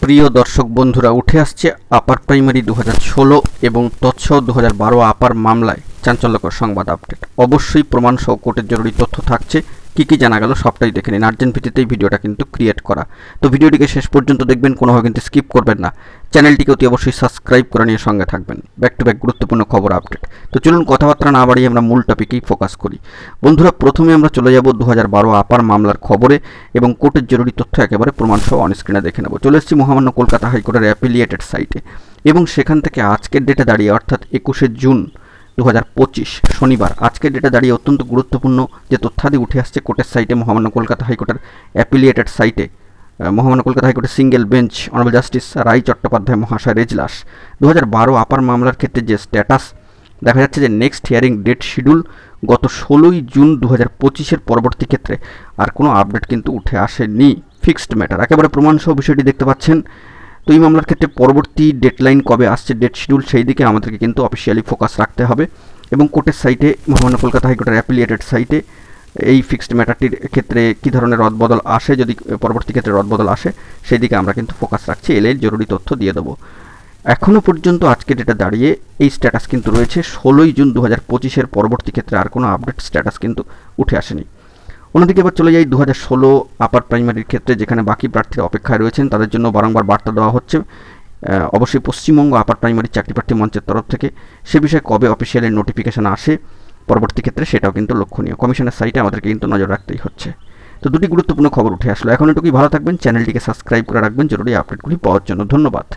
প্রিয় দর্শক বন্ধুরা, উঠে আসছে আপার প্রাইমারি 2016 এবং তৎসহ 2012 আপার মামলায় চাঞ্চল্যকর সংবাদ আপডেট। অবশ্যই প্রমাণ সহ কোর্টের জরুরি তথ্য থাকছে। কি জানা গেল সবটাই দেখে নিন। আর্জেন্ট ভিত্তিতেই ভিডিওটা কিন্তু ক্রিয়েট করা, তো ভিডিওটিকে শেষ পর্যন্ত দেখবেন, কোনোভাবে কিন্তু স্কিপ করবেন না। চ্যানেলটিকে অতি অবশ্যই সাবস্ক্রাইব করে নিয়ে সঙ্গে থাকবেন। ব্যাক টু ব্যাক গুরুত্বপূর্ণ খবর আপডেট। তো চলুন কথাবার্তা না বাড়িয়ে আমরা মূল টপিকেই ফোকাস করি। বন্ধুরা, প্রথমে আমরা চলে যাব 2012 আপার মামলার খবরে এবং কোর্টের জরুরি তথ্য একেবারে প্রমাণ সহ অনস্ক্রিনে দেখে নেব। চলে এসেছি মহামান্য কলকাতা হাইকোর্টের অ্যাপিলিয়েটেড সাইটে এবং সেখান থেকে আজকের ডেটে দাঁড়িয়ে অর্থাৎ 21শে জুন 2025 শনিবার, আজকের ডেটে দাঁড়িয়ে অত্যন্ত গুরুত্বপূর্ণ যে তথ্যাদি উঠে আসছে কোর্টের সাইটে, মহামান্য কলকাতা হাইকোর্টের অ্যাপিলিয়েটেড সাইটে। মহামান্য কলকাতা হাইকোর্টের সিঙ্গেল বেঞ্চ অনারেবল জাস্টিস রায় চট্টোপাধ্যায় মহাশয়ের এজলাস 2012 আপার মামলার ক্ষেত্রে যে স্ট্যাটাস দেখা যাচ্ছে যে নেক্সট হিয়ারিং ডেট শিডিউল গত 16ই জুন 2025-এর পরবর্তী ক্ষেত্রে আর কোনো আপডেট কিন্তু উঠে আসেনি। ফিক্সড ম্যাটার, একেবারে প্রমাণসহ বিষয়টি দেখতে পাচ্ছেন। তো এই মামলার ক্ষেত্রে পরবর্তী ডেডলাইন কবে আসছে, ডেট শিডিউল, সেই দিকে আমাদেরকে কিন্তু অফিসিয়ালি ফোকাস রাখতে হবে এবং কোর্টের সাইটে, মহামান্য কলকাতা হাইকোর্টের অ্যাপিলিয়েটেড সাইটে এই ফিক্সড ম্যাটারটির ক্ষেত্রে কী ধরনের রদবদল আসে, যদি পরবর্তী ক্ষেত্রে রদবদল আসে সেই দিকে আমরা কিন্তু ফোকাস রাখছি। এর জরুরি তথ্য দিয়ে দেবো। এখনও পর্যন্ত আজকে ডেটা দাঁড়িয়ে এই স্ট্যাটাস কিন্তু রয়েছে 16ই জুন 2025-এর পরবর্তী ক্ষেত্রে আর কোনো আপডেট স্ট্যাটাস কিন্তু উঠে আসেনি। অন্যদিকে এবার চলে যাই 2016 আপার প্রাইমারির ক্ষেত্রে, যেখানে বাকি প্রার্থীরা অপেক্ষায় রয়েছেন, তাদের জন্য বারংবার বার্তা দেওয়া হচ্ছে অবশ্যই পশ্চিমবঙ্গ আপার প্রাইমারি চাকরি প্রার্থী মঞ্চের তরফ থেকে। সে বিষয়ে কবে অফিসিয়ালি নোটিফিকেশন আসে পরবর্তী ক্ষেত্রে সেটাও কিন্তু লক্ষণীয়। কমিশনের সাইটে আমাদেরকে কিন্তু নজর রাখতেই হচ্ছে। তো দুটি গুরুত্বপূর্ণ খবর উঠে আসলো। এখন এটুকুই, ভালো থাকবেন, চ্যানেলটিকে সাবস্ক্রাইব করে রাখবেন জরুরি আপডেটগুলি পাওয়ার জন্য। ধন্যবাদ।